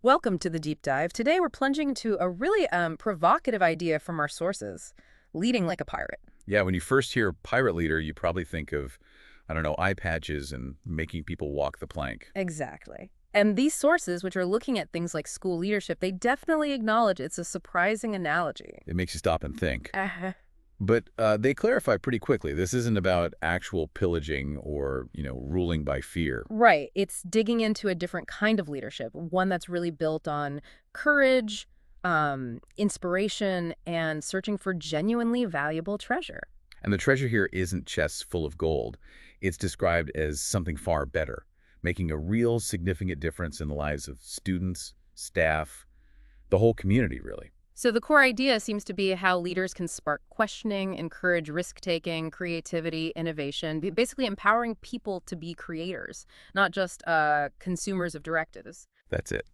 Welcome to the deep dive. Today we're plunging into a really provocative idea from our sources, leading like a pirate. Yeah, when you first hear pirate leader, you probably think of, I don't know, eye patches and making people walk the plank. Exactly. And these sources, which are looking at things like school leadership, they definitely acknowledge it's a surprising analogy. It makes you stop and think. Uh-huh. But they clarify pretty quickly. This isn't about actual pillaging or, ruling by fear. Right. It's digging into a different kind of leadership, one that's really built on courage, inspiration, and searching for genuinely valuable treasure. And the treasure here isn't chests full of gold. It's described as something far better, making a real significant difference in the lives of students, staff, the whole community, really. So the core idea seems to be how leaders can spark questioning, encourage risk-taking, creativity, innovation, basically empowering people to be creators, not just consumers of directives. That's it.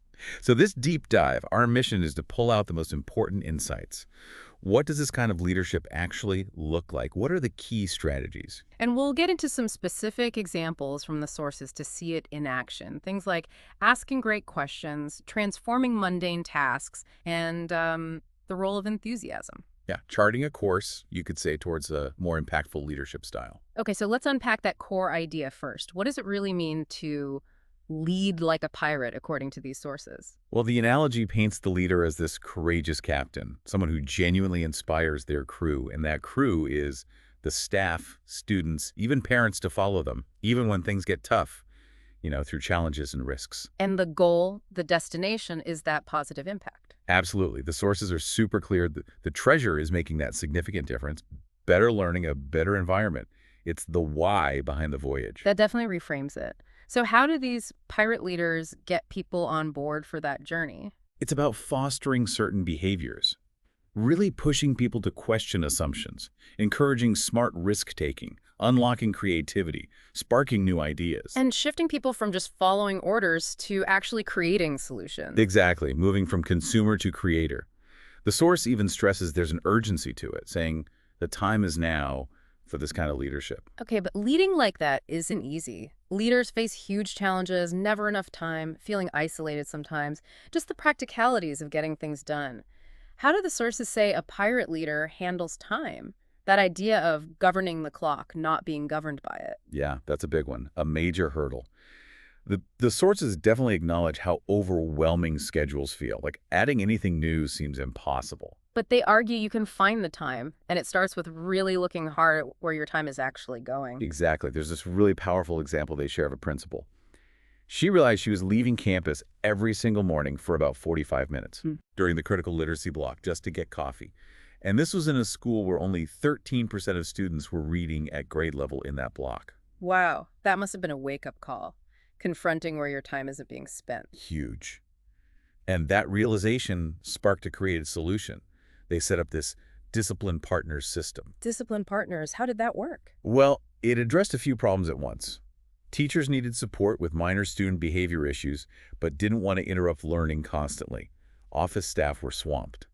So this deep dive, our mission is to pull out the most important insights. What does this kind of leadership actually look like? What are the key strategies? And we'll get into some specific examples from the sources to see it in action. Things like asking great questions, transforming mundane tasks, and the role of enthusiasm. Yeah, charting a course, you could say, towards a more impactful leadership style. Okay, so let's unpack that core idea first. What does it really mean to lead like a pirate, according to these sources? Well, the analogy paints the leader as this courageous captain, someone who genuinely inspires their crew, and that crew is the staff, students, even parents to follow them, even when things get tough, through challenges and risks. And the goal, the destination, is that positive impact. Absolutely. The sources are super clear. The treasure is making that significant difference. Better learning, a better environment. It's the why behind the voyage. That definitely reframes it. So how do these pirate leaders get people on board for that journey? It's about fostering certain behaviors, really pushing people to question assumptions, encouraging smart risk-taking, unlocking creativity, sparking new ideas. And shifting people from just following orders to actually creating solutions. Exactly, moving from consumer to creator. The source even stresses there's an urgency to it, saying the time is now for this kind of leadership. Okay, but leading like that isn't easy. Leaders face huge challenges, never enough time, feeling isolated sometimes, just the practicalities of getting things done. How do the sources say a pirate leader handles time? That idea of governing the clock, not being governed by it. Yeah, that's a big one, a major hurdle. The sources definitely acknowledge how overwhelming schedules feel. Like adding anything new seems impossible. But they argue you can find the time, and it starts with really looking hard at where your time is actually going. Exactly. There's this really powerful example they share of a principal. She realized she was leaving campus every single morning for about 45 minutes during the critical literacy block just to get coffee. And this was in a school where only 13% of students were reading at grade level in that block. Wow, that must have been a wake-up call, confronting where your time isn't being spent. Huge. And that realization sparked a creative solution. They set up this disciplined partners system. Disciplined partners, how did that work? Well, it addressed a few problems at once. Teachers needed support with minor student behavior issues, but didn't want to interrupt learning constantly. Office staff were swamped,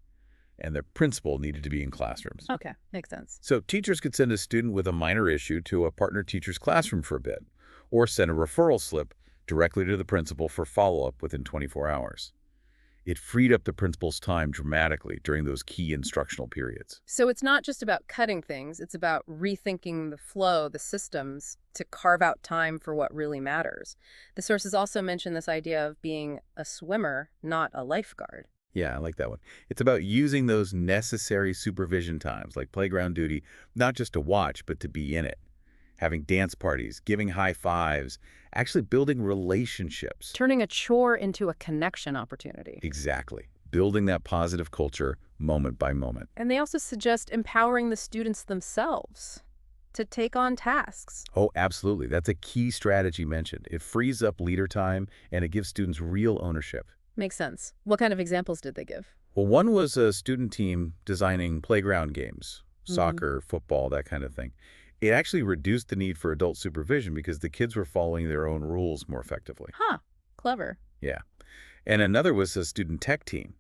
and the principal needed to be in classrooms. Okay, makes sense. So teachers could send a student with a minor issue to a partner teacher's classroom for a bit, or send a referral slip directly to the principal for follow-up within 24 hours. It freed up the principal's time dramatically during those key instructional periods. So it's not just about cutting things, it's about rethinking the flow, the systems, to carve out time for what really matters. The sources also mention this idea of being a swimmer, not a lifeguard. Yeah, I like that one. It's about using those necessary supervision times, like playground duty, not just to watch, but to be in it. Having dance parties, giving high fives, actually building relationships. Turning a chore into a connection opportunity. Exactly. Building that positive culture moment by moment. And they also suggest empowering the students themselves to take on tasks. Oh, absolutely. That's a key strategy mentioned. It frees up leader time and it gives students real ownership. Makes sense. What kind of examples did they give? Well, one was a student team designing playground games, soccer, football, that kind of thing. It actually reduced the need for adult supervision because the kids were following their own rules more effectively. Huh, clever. Yeah. And another was a student tech team.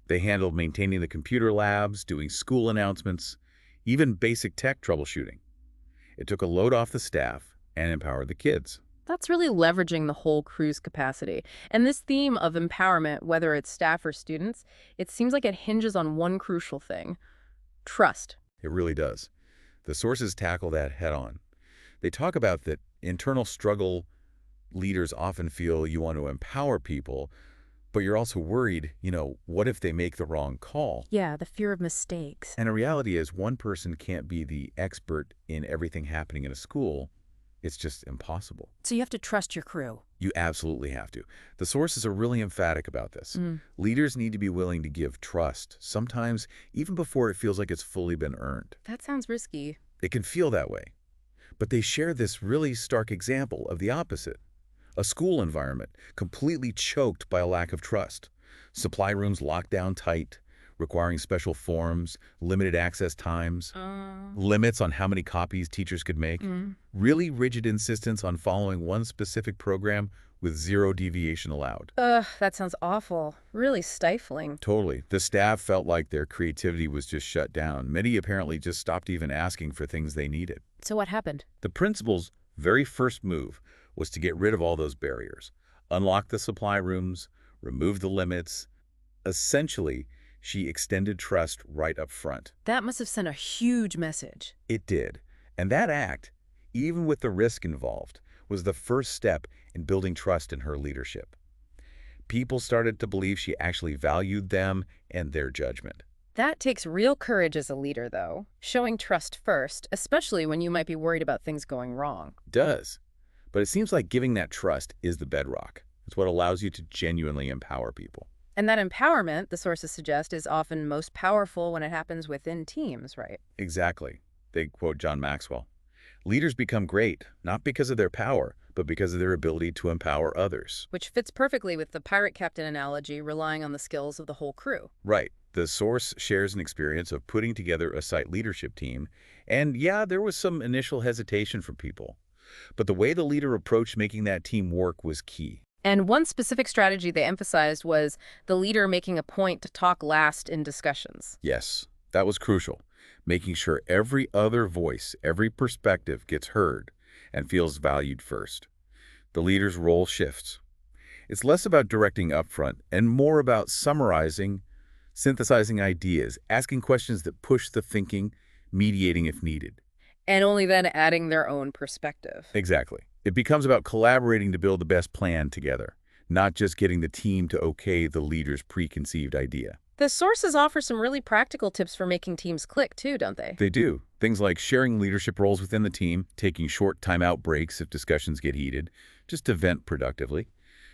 They handled maintaining the computer labs, doing school announcements, even basic tech troubleshooting. It took a load off the staff and empowered the kids. That's really leveraging the whole crew's capacity. And this theme of empowerment, whether it's staff or students, it seems like it hinges on one crucial thing: trust. It really does. The sources tackle that head on. They talk about that internal struggle. Leaders often feel you want to empower people, but you're also worried, what if they make the wrong call? Yeah, the fear of mistakes. And the reality is one person can't be the expert in everything happening in a school. It's just impossible. So you have to trust your crew. You absolutely have to. The sources are really emphatic about this. Leaders need to be willing to give trust, sometimes even before it feels like it's fully been earned. That sounds risky. It can feel that way. But they share this really stark example of the opposite. A school environment completely choked by a lack of trust. Supply rooms locked down tight, requiring special forms, limited access times, limits on how many copies teachers could make, really rigid insistence on following one specific program with zero deviation allowed. That sounds awful. Really stifling. Totally. The staff felt like their creativity was just shut down. Many apparently just stopped even asking for things they needed. So what happened? The principal's very first move was to get rid of all those barriers, unlock the supply rooms, remove the limits. Essentially, she extended trust right up front. That must have sent a huge message. It did. And that act, even with the risk involved, was the first step in building trust in her leadership. People started to believe she actually valued them and their judgment. That takes real courage as a leader, though. Showing trust first, especially when you might be worried about things going wrong. Does. But it seems like giving that trust is the bedrock. It's what allows you to genuinely empower people. And that empowerment, the sources suggest, is often most powerful when it happens within teams, right? Exactly. They quote John Maxwell. Leaders become great, not because of their power, but because of their ability to empower others. Which fits perfectly with the pirate captain analogy, relying on the skills of the whole crew. Right. The source shares an experience of putting together a site leadership team, and yeah, there was some initial hesitation from people. But the way the leader approached making that team work was key. And one specific strategy they emphasized was the leader making a point to talk last in discussions. Yes, that was crucial. Making sure every other voice, every perspective gets heard and feels valued first. The leader's role shifts. It's less about directing upfront and more about summarizing, synthesizing ideas, asking questions that push the thinking, mediating if needed. And only then adding their own perspective. Exactly. It becomes about collaborating to build the best plan together, not just getting the team to okay the leader's preconceived idea. The sources offer some really practical tips for making teams click too, don't they? They do. Things like sharing leadership roles within the team, taking short timeout breaks if discussions get heated, just to vent productively,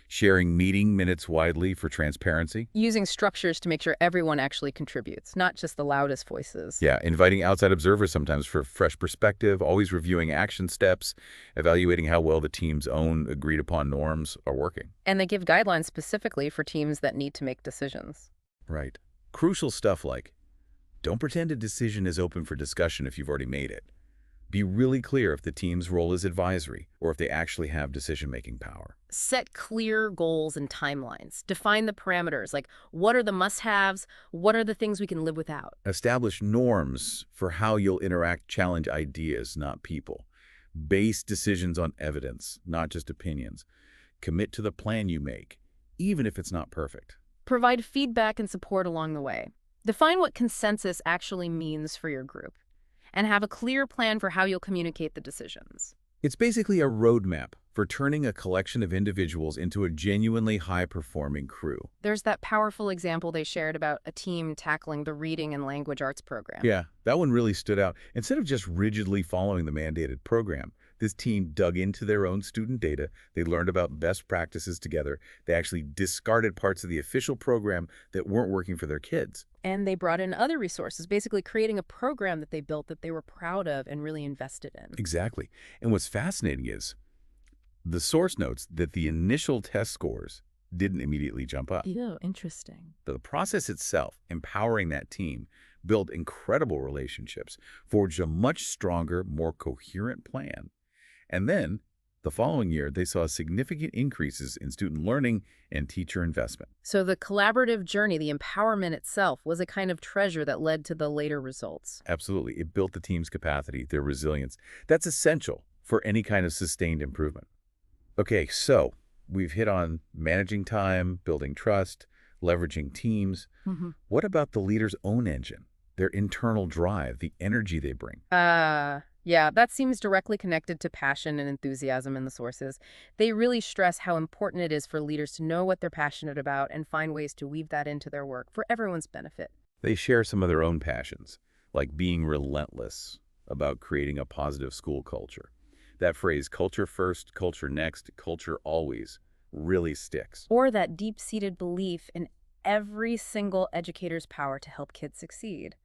sharing meeting minutes widely for transparency. Using structures to make sure everyone actually contributes, not just the loudest voices. Yeah, inviting outside observers sometimes for fresh perspective, always reviewing action steps, evaluating how well the team's own agreed-upon norms are working. And they give guidelines specifically for teams that need to make decisions. Right. Crucial stuff like, don't pretend a decision is open for discussion if you've already made it. Be really clear if the team's role is advisory or if they actually have decision-making power. Set clear goals and timelines. Define the parameters, like what are the must-haves, what are the things we can live without. Establish norms for how you'll interact, challenge ideas, not people. Base decisions on evidence, not just opinions. Commit to the plan you make, even if it's not perfect. Provide feedback and support along the way. Define what consensus actually means for your group, and have a clear plan for how you'll communicate the decisions. It's basically a roadmap for turning a collection of individuals into a genuinely high-performing crew. There's that powerful example they shared about a team tackling the reading and language arts program. Yeah, that one really stood out. Instead of just rigidly following the mandated program, this team dug into their own student data. They learned about best practices together. They actually discarded parts of the official program that weren't working for their kids. And they brought in other resources, basically creating a program that they built that they were proud of and really invested in. Exactly. And what's fascinating is the source notes that the initial test scores didn't immediately jump up. Ew, interesting. The process itself, empowering that team, built incredible relationships, forged a much stronger, more coherent plan. And then, the following year, they saw significant increases in student learning and teacher investment. So the collaborative journey, the empowerment itself, was a kind of treasure that led to the later results. Absolutely. It built the team's capacity, their resilience. That's essential for any kind of sustained improvement. Okay, so we've hit on managing time, building trust, leveraging teams. Hmm. What about the leader's own engine, their internal drive, the energy they bring? Yeah, that seems directly connected to passion and enthusiasm in the sources. They really stress how important it is for leaders to know what they're passionate about and find ways to weave that into their work for everyone's benefit. They share some of their own passions, like being relentless about creating a positive school culture. That phrase, culture first, culture next, culture always, really sticks. Or that deep-seated belief in every single educator's power to help kids succeed.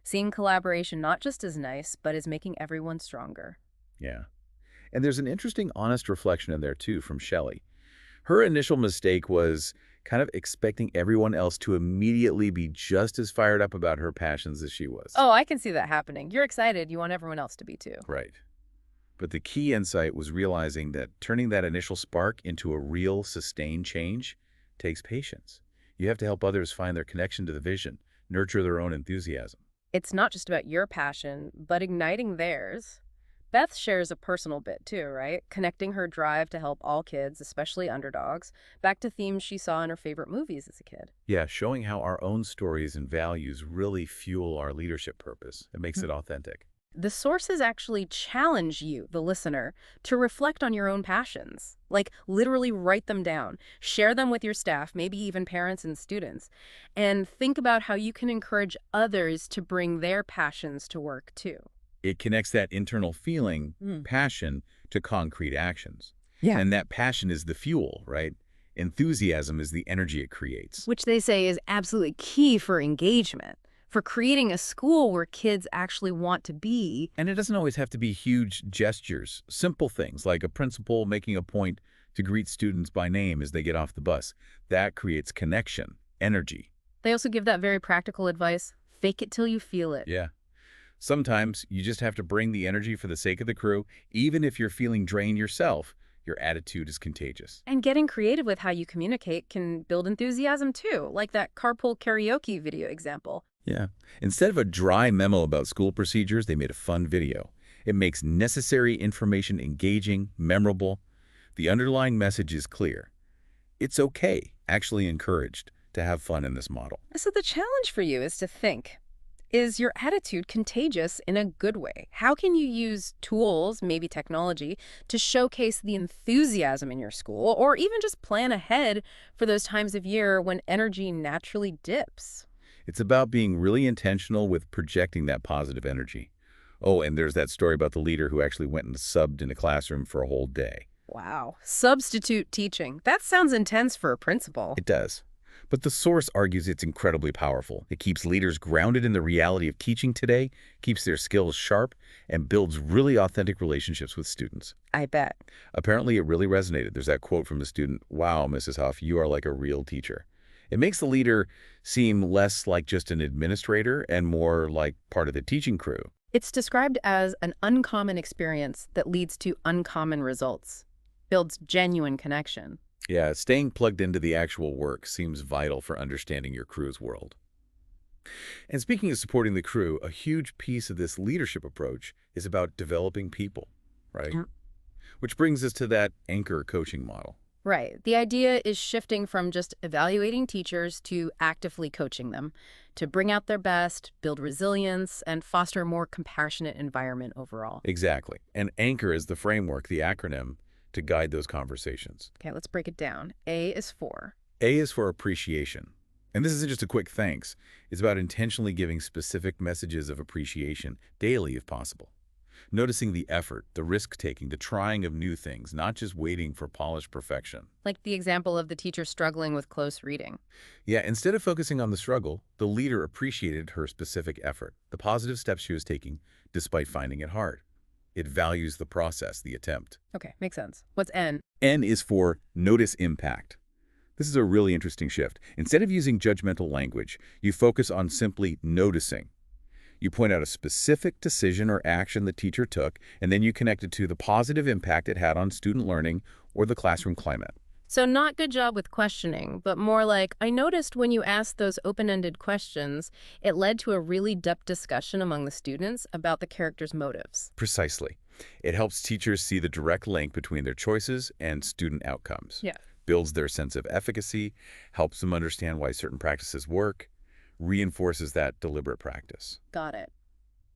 Seeing collaboration not just as nice, but as making everyone stronger. Yeah. And there's an interesting, honest reflection in there, too, from Shelley. Her initial mistake was kind of expecting everyone else to immediately be just as fired up about her passions as she was. Oh, I can see that happening. You're excited. You want everyone else to be too. Right. But the key insight was realizing that turning that initial spark into a real, sustained change takes patience. You have to help others find their connection to the vision, nurture their own enthusiasm. It's not just about your passion, but igniting theirs. Beth shares a personal bit too, right? Connecting her drive to help all kids, especially underdogs, back to themes she saw in her favorite movies as a kid. Yeah, showing how our own stories and values really fuel our leadership purpose. It makes it authentic. The sources actually challenge you, the listener, to reflect on your own passions. Like, literally write them down, share them with your staff, maybe even parents and students, and think about how you can encourage others to bring their passions to work too. It connects that internal feeling, Mm. passion, to concrete actions. Yeah. And that passion is the fuel, right? Enthusiasm is the energy it creates. Which they say is absolutely key for engagement, for creating a school where kids actually want to be. And it doesn't always have to be huge gestures. Simple things like a principal making a point to greet students by name as they get off the bus. That creates connection, energy. They also give that very practical advice: fake it till you feel it. Yeah. Sometimes you just have to bring the energy for the sake of the crew. Even if you're feeling drained yourself, your attitude is contagious. And getting creative with how you communicate can build enthusiasm too, like that carpool karaoke video example. Yeah. Instead of a dry memo about school procedures, they made a fun video. It makes necessary information engaging, memorable. The underlying message is clear. It's okay, actually encouraged, to have fun in this model. So the challenge for you is to think, is your attitude contagious in a good way? How can you use tools, maybe technology, to showcase the enthusiasm in your school, or even just plan ahead for those times of year when energy naturally dips? It's about being really intentional with projecting that positive energy. Oh, and there's that story about the leader who actually went and subbed in a classroom for a whole day. Wow. Substitute teaching. That sounds intense for a principal. It does. But the source argues it's incredibly powerful. It keeps leaders grounded in the reality of teaching today, keeps their skills sharp, and builds really authentic relationships with students. I bet. Apparently, it really resonated. There's that quote from the student, "Wow, Mrs. Huff, you are like a real teacher." It makes the leader seem less like just an administrator and more like part of the teaching crew. It's described as an uncommon experience that leads to uncommon results, builds genuine connection. Yeah, staying plugged into the actual work seems vital for understanding your crew's world. And speaking of supporting the crew, a huge piece of this leadership approach is about developing people, right? Yeah. Which brings us to that anchor coaching model. Right. The idea is shifting from just evaluating teachers to actively coaching them to bring out their best, build resilience, and foster a more compassionate environment overall. Exactly. And anchor is the framework, the acronym, to guide those conversations. Okay, let's break it down. A is for. A is for appreciation. And this isn't just a quick thanks. It's about intentionally giving specific messages of appreciation daily if possible. Noticing the effort, the risk-taking, the trying of new things, not just waiting for polished perfection. Like the example of the teacher struggling with close reading. Yeah, instead of focusing on the struggle, the leader appreciated her specific effort, the positive steps she was taking, despite finding it hard. It values the process, the attempt. Okay, makes sense. What's N? N is for notice impact. This is a really interesting shift. Instead of using judgmental language, you focus on simply noticing. You point out a specific decision or action the teacher took, and then you connect it to the positive impact it had on student learning or the classroom climate. So not good job with questioning, but more like, I noticed when you asked those open-ended questions, it led to a really depth discussion among the students about the character's motives. Precisely. It helps teachers see the direct link between their choices and student outcomes, Yeah. builds their sense of efficacy, helps them understand why certain practices work, reinforces that deliberate practice. Got it.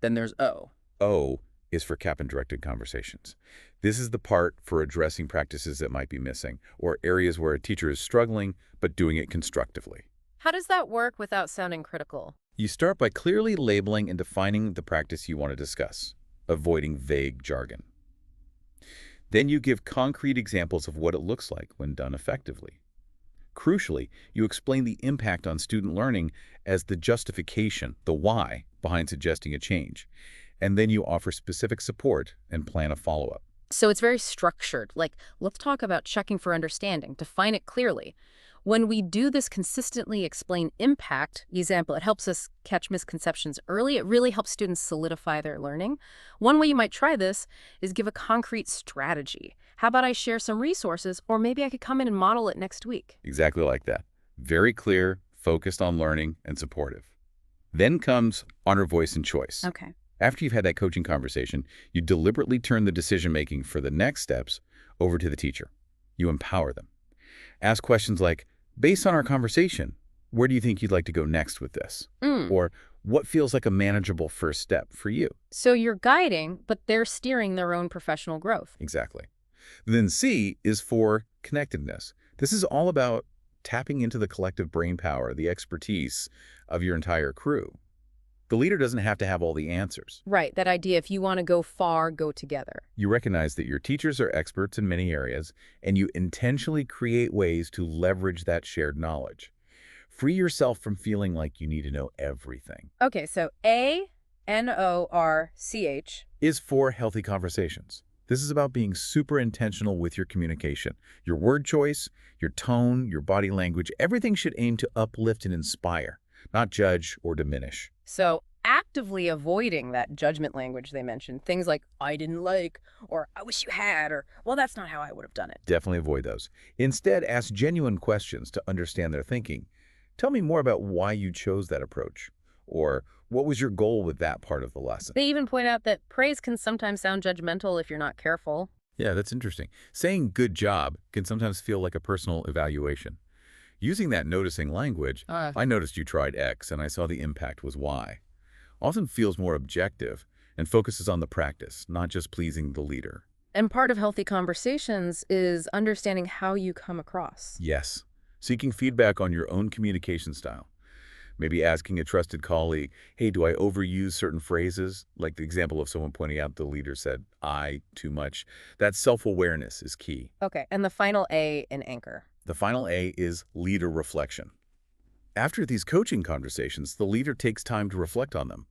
Then there's O. O is for cap and directed conversations. This is the part for addressing practices that might be missing, or areas where a teacher is struggling but doing it constructively. How does that work without sounding critical? You start by clearly labeling and defining the practice you want to discuss, avoiding vague jargon. Then you give concrete examples of what it looks like when done effectively. Crucially, you explain the impact on student learning as the justification, the why, behind suggesting a change. And then you offer specific support and plan a follow-up. So it's very structured. Like, let's talk about checking for understanding. Define it clearly. When we do this consistently, explain impact, example, it helps us catch misconceptions early. It really helps students solidify their learning. One way you might try this is give a concrete strategy. How about I share some resources, or maybe I could come in and model it next week? Exactly like that. Very clear, focused on learning, and supportive. Then comes honor voice and choice. Okay. After you've had that coaching conversation, you deliberately turn the decision-making for the next steps over to the teacher. You empower them. Ask questions like, based on our conversation, where do you think you'd like to go next with this? Or what feels like a manageable first step for you? So you're guiding, but they're steering their own professional growth. Exactly. Then C is for connectedness. This is all about tapping into the collective brain power, the expertise of your entire crew. The leader doesn't have to have all the answers. Right, that idea, if you want to go far, go together. You recognize that your teachers are experts in many areas, and you intentionally create ways to leverage that shared knowledge. Free yourself from feeling like you need to know everything. Okay, so ANORCH. Is for healthy conversations. This is about being super intentional with your communication. Your word choice, your tone, your body language, everything should aim to uplift and inspire, not judge or diminish. So actively avoiding that judgment language they mentioned, things like, I didn't like, or I wish you had, or, well, that's not how I would have done it. Definitely avoid those. Instead, ask genuine questions to understand their thinking. Tell me more about why you chose that approach, or what was your goal with that part of the lesson? They even point out that praise can sometimes sound judgmental if you're not careful. Yeah, that's interesting. Saying good job can sometimes feel like a personal evaluation. Using that noticing language, I noticed you tried X and I saw the impact was Y, often feels more objective and focuses on the practice, not just pleasing the leader. And part of healthy conversations is understanding how you come across. Yes, seeking feedback on your own communication style. Maybe asking a trusted colleague, hey, do I overuse certain phrases? Like the example of someone pointing out the leader said, I, too much. That self-awareness is key. Okay, and the final A in anchor. The final A is leader reflection. After these coaching conversations, the leader takes time to reflect on them.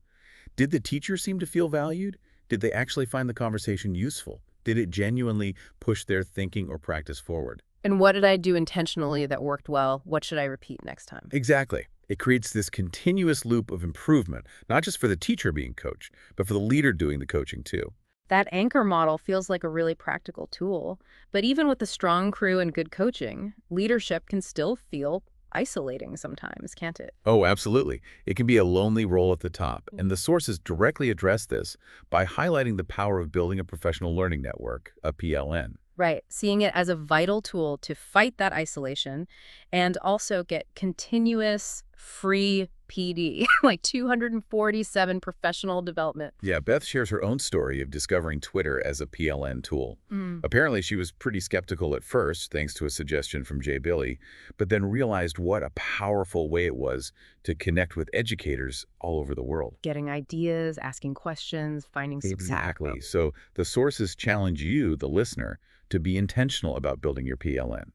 Did the teacher seem to feel valued? Did they actually find the conversation useful? Did it genuinely push their thinking or practice forward? And what did I do intentionally that worked well? What should I repeat next time? Exactly. It creates this continuous loop of improvement, not just for the teacher being coached, but for the leader doing the coaching too. That anchor model feels like a really practical tool. But even with a strong crew and good coaching, leadership can still feel isolating sometimes, can't it? Oh, absolutely. It can be a lonely role at the top, and the sources directly address this by highlighting the power of building a professional learning network, a PLN. Right. Seeing it as a vital tool to fight that isolation and also get continuous free PD, like 247 professional development. Yeah, Beth shares her own story of discovering Twitter as a PLN tool. Apparently, she was pretty skeptical at first, thanks to a suggestion from Jay Billy, but then realized what a powerful way it was to connect with educators all over the world. Getting ideas, asking questions, finding support. Exactly. So the sources challenge you, the listener, to be intentional about building your PLN.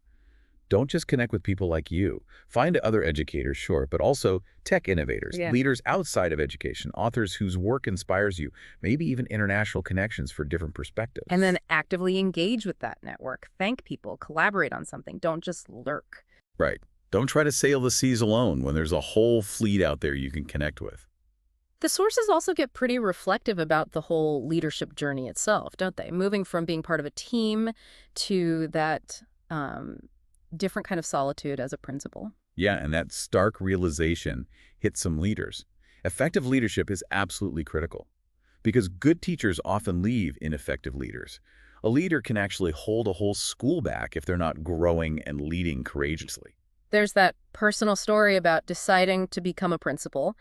Don't just connect with people like you. Find other educators, sure, but also tech innovators, leaders outside of education, authors whose work inspires you, maybe even international connections for different perspectives. And then actively engage with that network. Thank people, collaborate on something. Don't just lurk. Right. Don't try to sail the seas alone when there's a whole fleet out there you can connect with. The sources also get pretty reflective about the whole leadership journey itself, don't they? Moving from being part of a team to that different kind of solitude as a principal. Yeah, and that stark realization hits some leaders. Effective leadership is absolutely critical. because good teachers often leave ineffective leaders. A leader can actually hold a whole school back if they're not growing and leading courageously. There's that personal story about deciding to become a principal,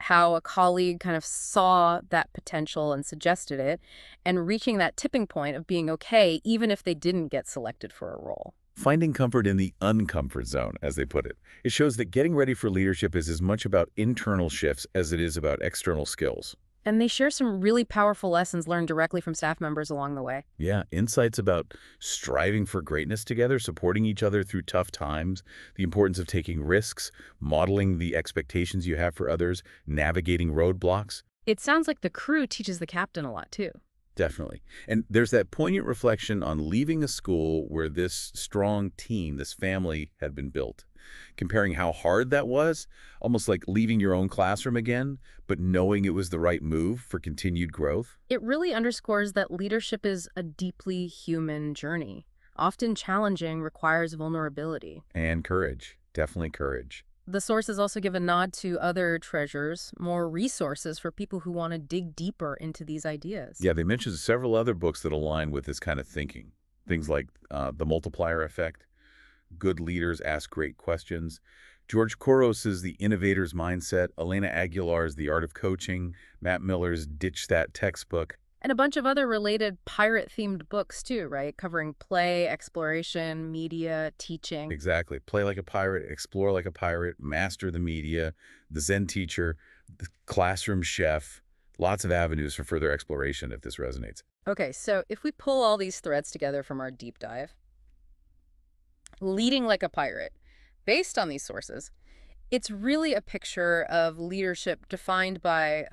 how a colleague kind of saw that potential and suggested it, and reaching that tipping point of being okay even if they didn't get selected for a role. Finding comfort in the uncomfort zone, as they put it. It shows that getting ready for leadership is as much about internal shifts as it is about external skills. And they share some really powerful lessons learned directly from staff members along the way. Yeah, insights about striving for greatness together, supporting each other through tough times, the importance of taking risks, modeling the expectations you have for others, navigating roadblocks. It sounds like the crew teaches the captain a lot, too. Definitely. And there's that poignant reflection on leaving a school where this strong team, this family had been built. Comparing how hard that was, almost like leaving your own classroom again, but knowing it was the right move for continued growth. It really underscores that leadership is a deeply human journey. Often challenging, requires vulnerability. And courage. Definitely courage. The sources also give a nod to other treasures, more resources for people who want to dig deeper into these ideas. Yeah, they mentioned several other books that align with this kind of thinking. Things like The Multiplier Effect, Good Leaders Ask Great Questions, George Couros' The Innovator's Mindset, Elena Aguilar's The Art of Coaching, Matt Miller's Ditch That Textbook. And a bunch of other related pirate-themed books too, right? Covering play, exploration, media, teaching. Exactly. Play like a pirate, explore like a pirate, master the media, the Zen teacher, the classroom chef. Lots of avenues for further exploration if this resonates. Okay, so if we pull all these threads together from our deep dive, leading like a pirate, based on these sources, it's really a picture of leadership defined by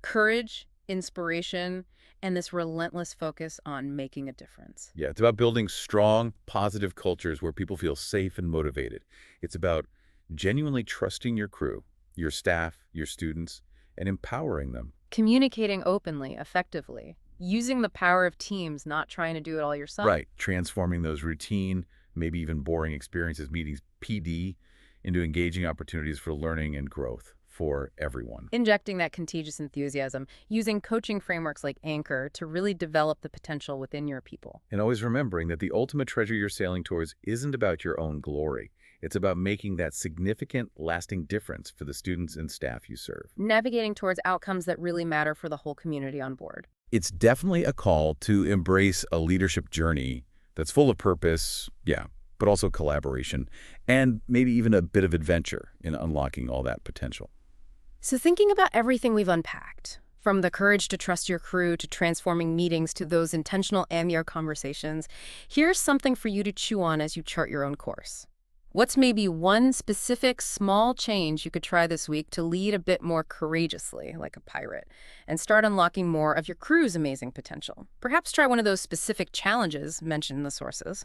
courage, inspiration, and this relentless focus on making a difference. Yeah, it's about building strong, positive cultures where people feel safe and motivated. It's about genuinely trusting your crew, your staff, your students, and empowering them. Communicating openly, effectively, using the power of teams, not trying to do it all yourself. Right, transforming those routine, maybe even boring experiences, meetings, PD, into engaging opportunities for learning and growth for everyone. Injecting that contagious enthusiasm, using coaching frameworks like Anchor to really develop the potential within your people. And always remembering that the ultimate treasure you're sailing towards isn't about your own glory. It's about making that significant, lasting difference for the students and staff you serve. Navigating towards outcomes that really matter for the whole community on board. It's definitely a call to embrace a leadership journey that's full of purpose, yeah, but also collaboration, and maybe even a bit of adventure in unlocking all that potential. So thinking about everything we've unpacked, from the courage to trust your crew to transforming meetings to those intentional AMIR conversations, here's something for you to chew on as you chart your own course. What's maybe one specific small change you could try this week to lead a bit more courageously, like a pirate, and start unlocking more of your crew's amazing potential? Perhaps try one of those specific challenges mentioned in the sources.